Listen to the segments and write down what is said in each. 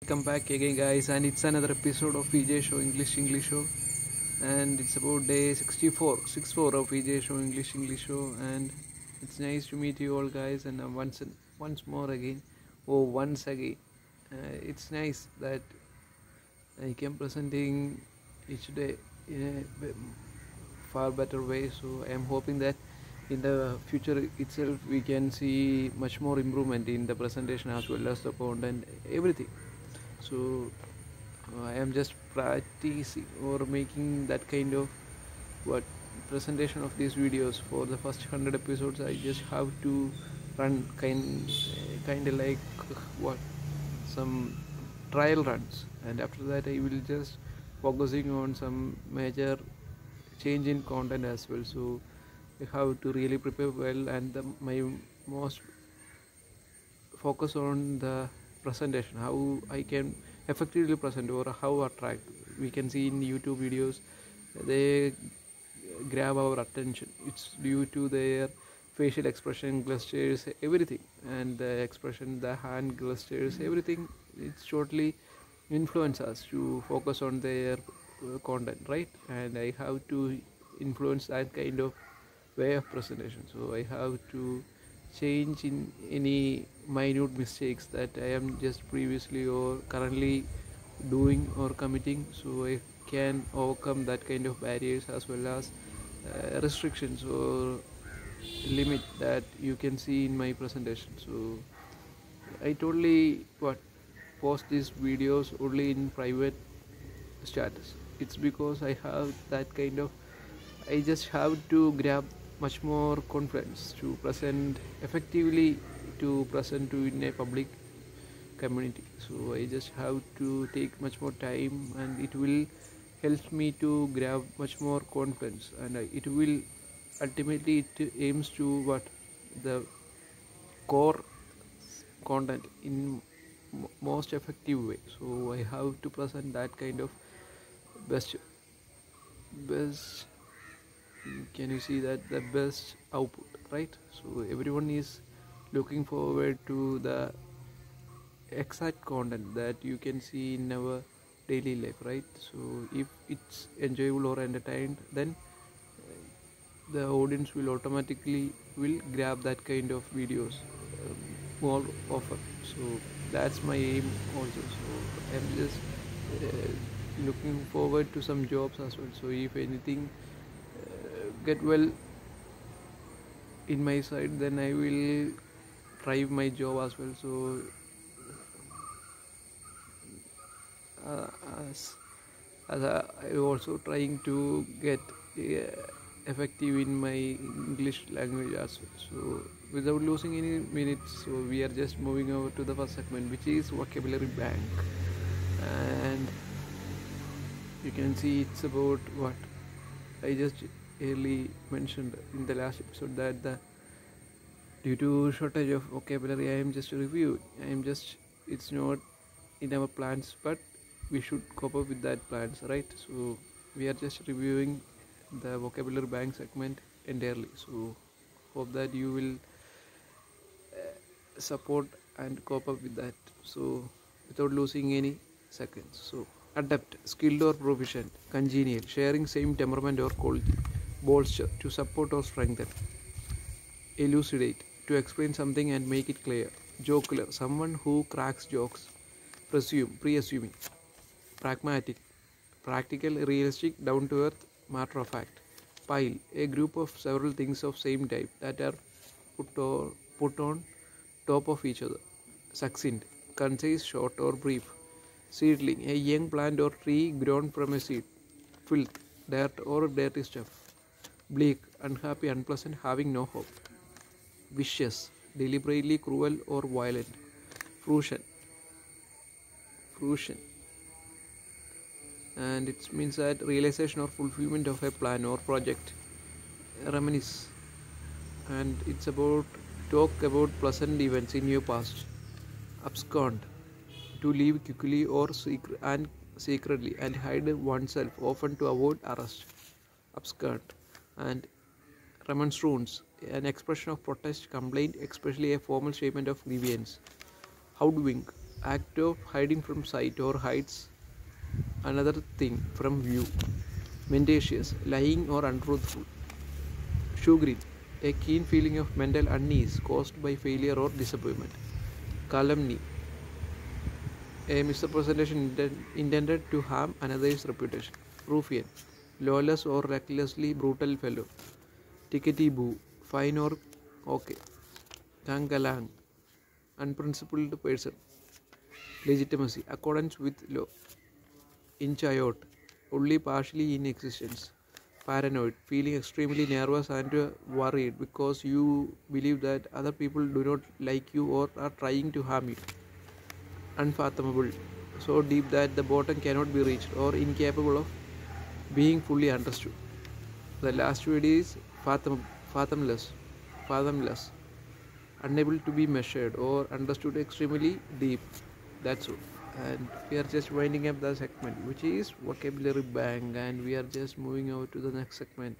Come back again, guys, and it's another episode of PJ Show English Show, and it's about day 64 of PJ Show English Show, and it's nice to meet you all, guys, and once more again, once again, it's nice that I came presenting each day in a far better way. So I am hoping that in the future itself we can see much more improvement in the presentation as well as the content, everything. So I am just practicing or making that kind of what presentation of these videos for the first 100 episodes. I just have to run kind of like what some trial runs, and after that I will just focusing on some major change in content as well. So I have to really prepare well, and my most focus on the presentation, how I can effectively present or how attract. We can see in YouTube videos, they grab our attention. It's due to their facial expression, gestures, everything, and the expression, the hand gestures, everything. It's totally influence us to focus on their content, right? And I have to influence that kind of way of presentation. So I have to change in any minute mistakes that I am just previously or currently doing or committing, so I can overcome that kind of barriers as well as restrictions or limit that you can see in my presentation. So I totally post these videos only in private status. It's because I have that kind of, I just have to grab much more confidence to present effectively, to present to in a public community. So I just have to take much more time, and it will help me to grab much more confidence, and it will ultimately it aims to what the core content in most effective way. So I have to present that kind of best, can you see that, the best output, right? So everyone is looking forward to the exact content that you can see in our daily life, right? So if it's enjoyable or entertained, then the audience will automatically will grab that kind of videos more often. So that's my aim also. So I'm just looking forward to some jobs as well. So if anything get well in my side, then I will try my job as well. So uh, as I also trying to get effective in my English language as well. So without losing any minutes, so we are just moving over to the first segment, which is vocabulary bank. And you can see it's about what I just early mentioned in the last episode, that the due to shortage of vocabulary I am just reviewing. It's not in our plans, but we should cope up with that plans, right? So we are just reviewing the vocabulary bank segment entirely. So hope that you will support and cope up with that. So without losing any seconds. So adept, skilled or proficient, congenial, sharing same temperament or quality, bolster, to support or strengthen, elucidate, to explain something and make it clear, jocular, someone who cracks jokes, presume, pre-assuming, pragmatic, practical, realistic, down to earth, matter of fact, pile, a group of several things of same type that are put on top of each other, succinct, concise, short or brief, seedling, a young plant or tree grown from a seed, filth, dirt or dirty stuff, bleak, unhappy, unpleasant, having no hope, vicious, deliberately cruel or violent, fruition, fruition, and it means that realization or fulfillment of a plan or project, reminisce, and it's about talk about pleasant events in your past, abscond, to leave quickly or secretly and hide oneself, often to avoid arrest, abscond, and remonstrance, an expression of protest, complaint, especially a formal statement of grievance, hoodwink, act of hiding from sight or hides another thing from view. Mendacious, lying or untruthful. Chagrin, a keen feeling of mental unease caused by failure or disappointment. Calumny, a misrepresentation intended to harm another's reputation. Ruffian, lawless or recklessly brutal fellow. Tickety boo, fine or okay. Kangalang, unprincipled person. Legitimacy, accordance with law. Inchayot, only partially in existence. Paranoid, feeling extremely nervous and worried because you believe that other people do not like you or are trying to harm you. Unfathomable, so deep that the bottom cannot be reached or incapable of being fully understood. The last word is fathomless, fathomless, unable to be measured or understood, extremely deep. That's all. And we are just winding up the segment, which is vocabulary bang, and we are just moving over to the next segment.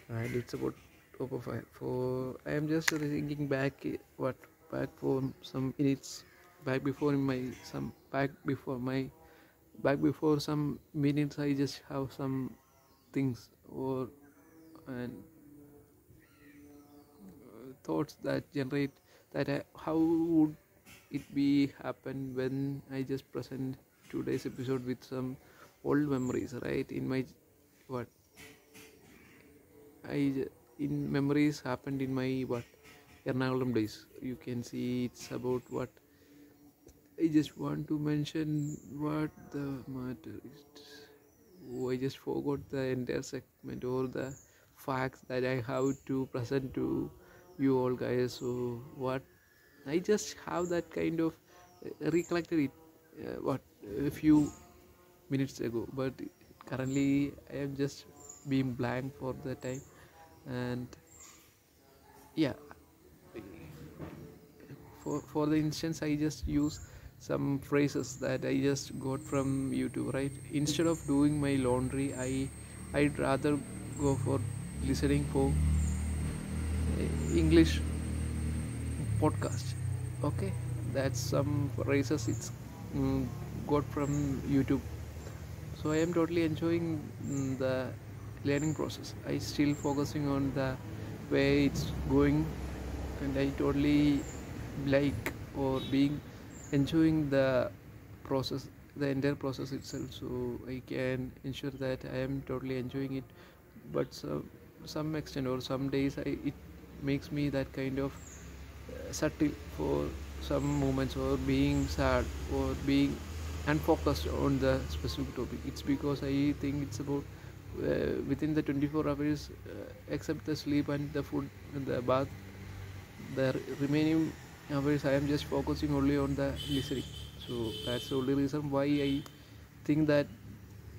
And it's about top of fire. For I am just thinking back, back for some minutes, back before some minutes. I just have some things or and thoughts that generate that how would it be happen when I just present today's episode with some old memories, right? In my what I in memories happened in my Ernakulam days. You can see it's about what I just want to mention what the matter is. Oh, I just forgot the entire segment or the facts that I have to present to you all guys. So what I just have that kind of recollected it a few minutes ago, but currently I am just being blank for the time. And yeah, for the instance, I just use some phrases that I just got from YouTube, right? Instead of doing my laundry, I'd rather go for listening for English podcast. Okay, that's some phrases it's got from YouTube. So I am totally enjoying the learning process. I still focusing on the way it's going, and I totally like or being enjoying the process, the entire process itself. So I can ensure that I am totally enjoying it. But some extent or some days it makes me that kind of subtle for some moments, or being sad or being unfocused on the specific topic. It's because I think it's about within the 24 hours, except the sleep and the food and the bath, the remaining hours I am just focusing only on the listening. So that's the only reason why I think that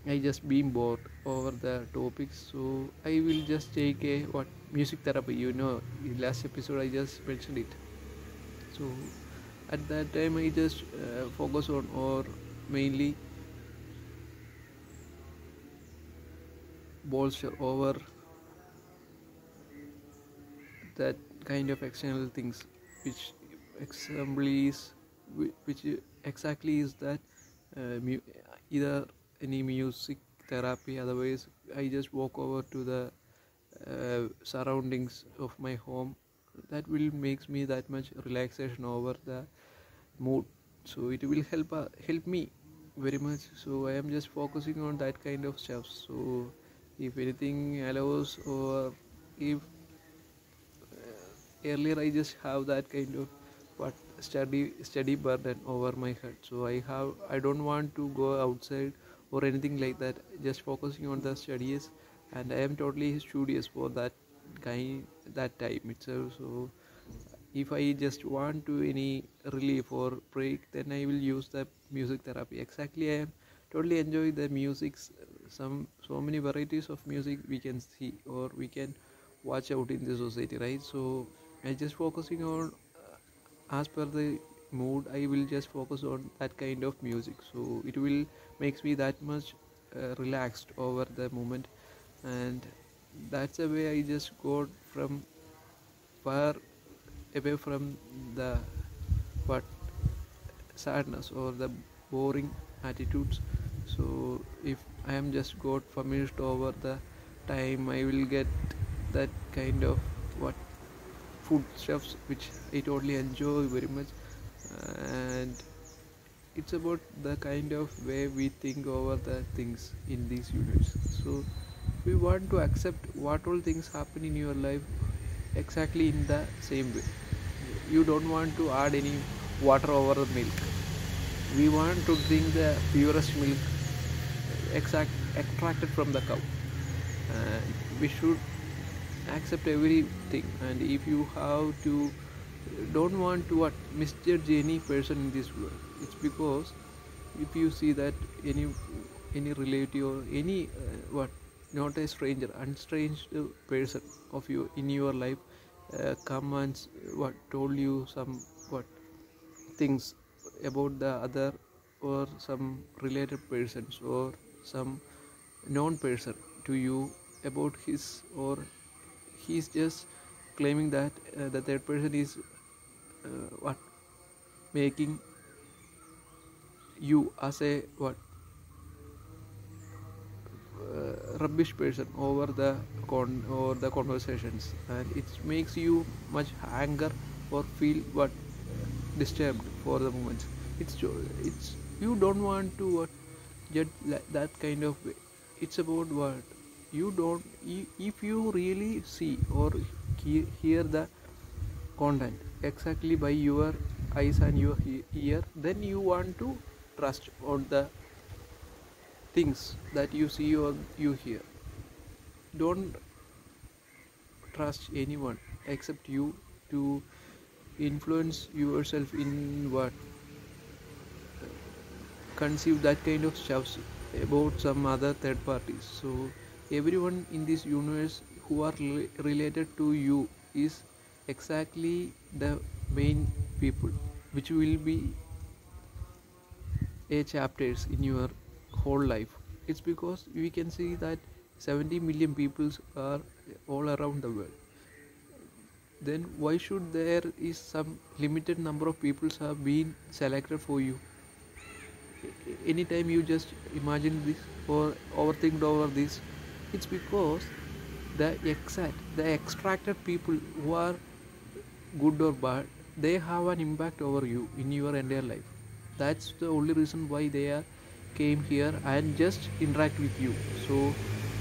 I just being bored over the topics. So I will just take a music therapy. In last episode I just mentioned it. So at that time I just focus on or mainly bolster over that kind of external things, which example is which exactly is that either any music therapy. Otherwise I just walk over to the surroundings of my home. That will makes me that much relaxation over the mood. So it will help me very much. So I am just focusing on that kind of stuff. So if anything allows, or if earlier I just have that kind of study burden over my head. So I don't want to go outside or anything like that, just focusing on the studies. And I am totally studious for that time itself. So if I just want to any relief or break, then I will use the music therapy. Exactly, I am totally enjoy the music. So many varieties of music we can see or we can watch out in the society, right? So I just focusing on as per the mood. I will just focus on that kind of music. So it will makes me that much relaxed over the moment. And that's the way I just got from far away from the what sadness or the boring attitudes. So if I am just got famished over the time, I will get that kind of what food stuffs which I totally enjoy very much. And it's about the kind of way we think over the things in this universe. So we want to accept what all things happen in your life exactly in the same way. You don't want to add any water over the milk. We want to drink the purest milk extracted from the cow. And we should accept everything. And if you have to don't want to what misjudge any person in this world, it's because if you see that any relative or any what not a stranger unstrange person of you in your life come and what told you some what things about the other or some related persons or some known person to you about his, or he's just claiming that the third person is what making you as a what rubbish person over the or the conversations, and it makes you much anger or feel what disturbed for the moment. It's you don't want to what judge that kind of way. It's about what you don't if you really see or hear the content exactly by your eyes and your ear, then you want to trust on the things that you see or you hear. Don't trust anyone except you to influence yourself in what conceive that kind of stuff about some other third parties. So everyone in this universe who are related to you is exactly the main people which will be a chapters in your whole life. It's because we can see that 70 million people are all around the world. Then why should there is some limited number of people have been selected for you? Anytime you just imagine this or overthink over this, it's because the extracted people who are good or bad, they have an impact over you in your entire life. That's the only reason why they are came here and just interact with you. So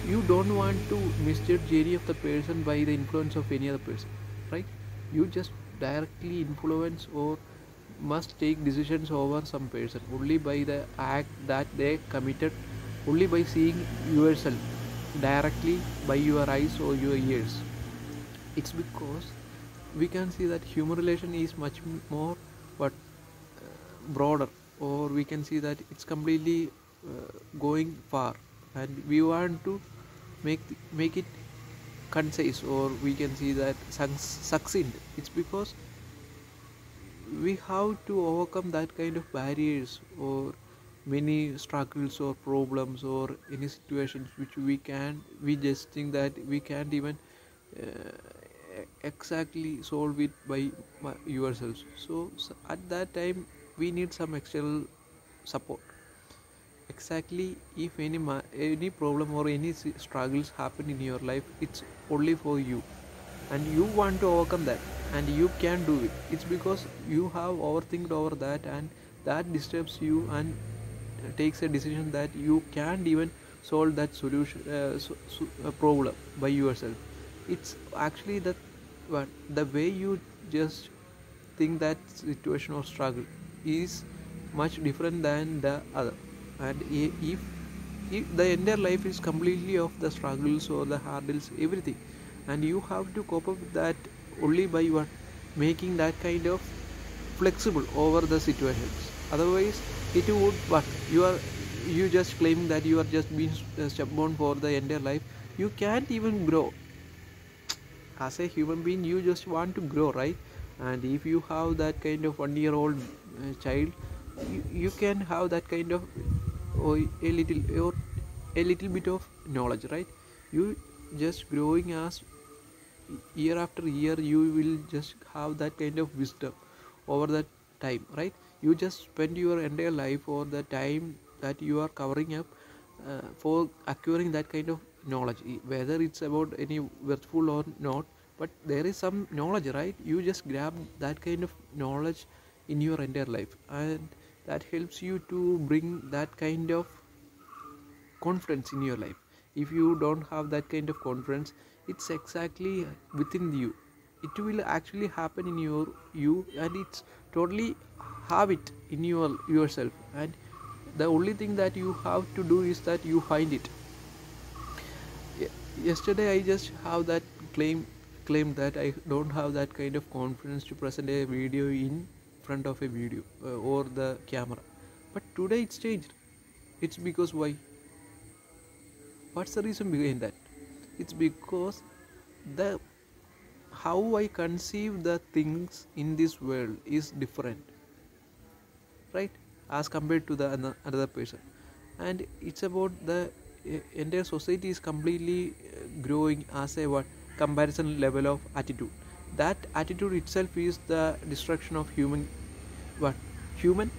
you don't want to misjudge any of the person by the influence of any other person, right? You just directly influence or must take decisions over some person only by the act that they committed, only by seeing yourself directly by your eyes or your ears. It's because we can see that human relation is much more but broader, or we can see that it's completely going far, and we want to make it concise, or we can see that succinct. It's because we have to overcome that kind of barriers or many struggles or problems or any situations which we just think that we can't even exactly solve it by yourselves. So at that time we need some external support. Exactly, if any problem or any struggles happen in your life, it's only for you, and you want to overcome that, and you can do it. It's because you have overthinked over that, and that disturbs you and takes a decision that you can't even solve that solution problem by yourself. It's actually the way you just think that situation or struggle is much different than the other. And if the entire life is completely of the struggles or the hurdles, everything, and you have to cope up with that only by what making that kind of flexible over the situations. Otherwise it would what you just claiming that you are just being stubborn for the entire life. You can't even grow as a human being. You just want to grow, right? And if you have that kind of 1 year old child, you can have that kind of or a little bit of knowledge, right? You just growing as year after year, you will just have that kind of wisdom over that time, right? You just spend your entire life or the time that you are covering up for acquiring that kind of knowledge, whether it's about any worthful or not, but there is some knowledge, right? You just grab that kind of knowledge in your entire life, and that helps you to bring that kind of confidence in your life. If you don't have that kind of confidence, it's exactly within you, it will actually happen in you, and it's totally have it in yourself, and the only thing that you have to do is that you find it. Yesterday I just have that claim that I don't have that kind of confidence to present a video in front of a video or the camera, but today it's changed. It's because why? What's the reason behind that? It's because the how I conceive the things in this world is different, right, as compared to the another person. And it's about the entire society is completely growing as a what comparison level of attitude. That attitude itself is the destruction of human what human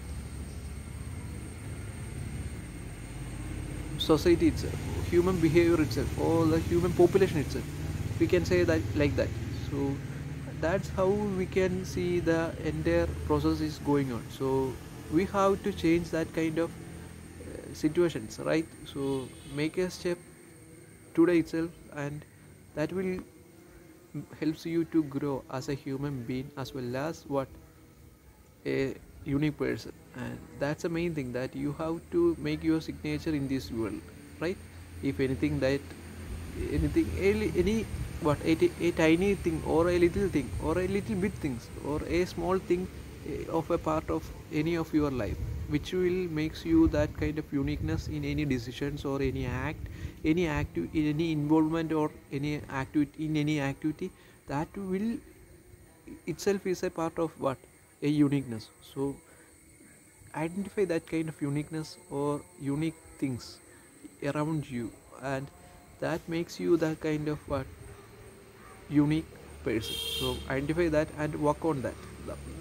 society itself, human behavior itself, or the human population itself, we can say that like that. So that's how we can see the entire process is going on. So we have to change that kind of situations, right? So make a step today itself, and that will helps you to grow as a human being as well as what a unique person. And that's the main thing, that you have to make your signature in this world, right? If anything that anything any what a tiny thing or a little thing or a little bit things or a small thing of a part of any of your life, which will makes you that kind of uniqueness in any decisions or any act, any involvement or any activity, in any activity, that will itself is a part of what a uniqueness. So identify that kind of uniqueness or unique things around you, and that makes you that kind of what unique person. So identify that and work on that.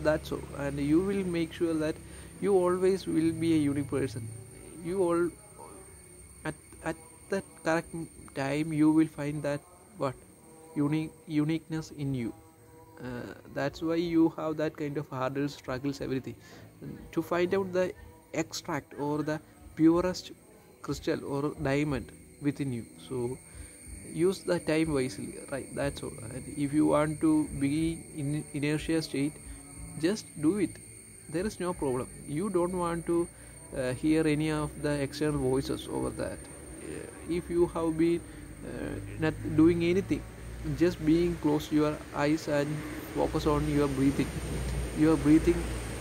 That's all, and you will make sure that you always will be a unique person. You all at that correct time you will find that what uniqueness in you. That's why you have that kind of hurdles, struggles, everything, to find out the extract or the purest crystal or diamond within you. So use the time wisely, right? That's all. And if you want to be in inertia state, just do it. There is no problem. You don't want to hear any of the external voices over that. If you have been not doing anything, just being close your eyes and focus on your breathing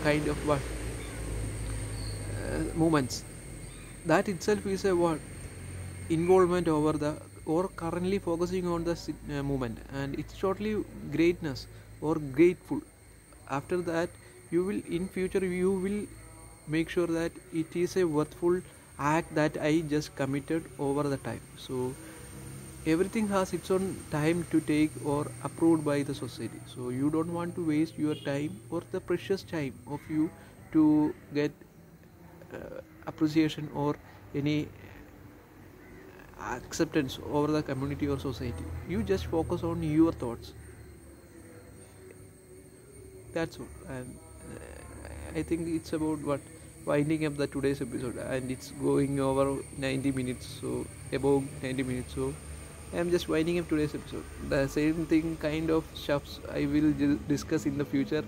kind of what movements, that itself is a what involvement over the or currently focusing on the movement, and it's totally greatness or grateful. After that, you will in future you will make sure that it is a worthful act that I just committed over the time. So everything has its own time to take or approved by the society. So you don't want to waste your time or the precious time of you to get appreciation or any acceptance over the community or society. You just focus on your thoughts. That's all. And I think it's about what winding up the today's episode, and it's going over 90 minutes, so above 90 minutes. So I'm just winding up today's episode. The same thing kind of stuffs I will discuss in the future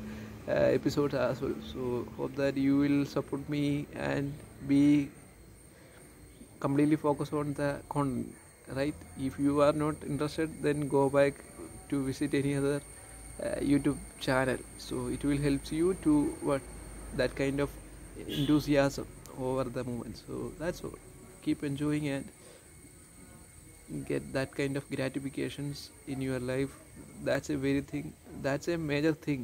episodes as well. So hope that you will support me and be completely focused on the content, right? If you are not interested, then go back to visit any other YouTube channel. So it will help you to what that kind of enthusiasm over the moment. So that's all. Keep enjoying and get that kind of gratifications in your life. That's a major thing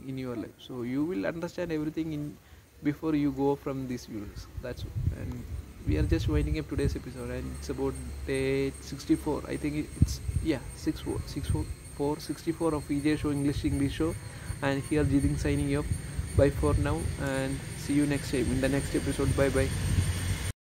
in your life. So you will understand everything in before you go from these videos. That's all. And we are just winding up today's episode, and it's about day 64. I think it's 64 of EJ Show English Show. And here Jidin signing up. Bye for now, and see you next time in the next episode. Bye bye.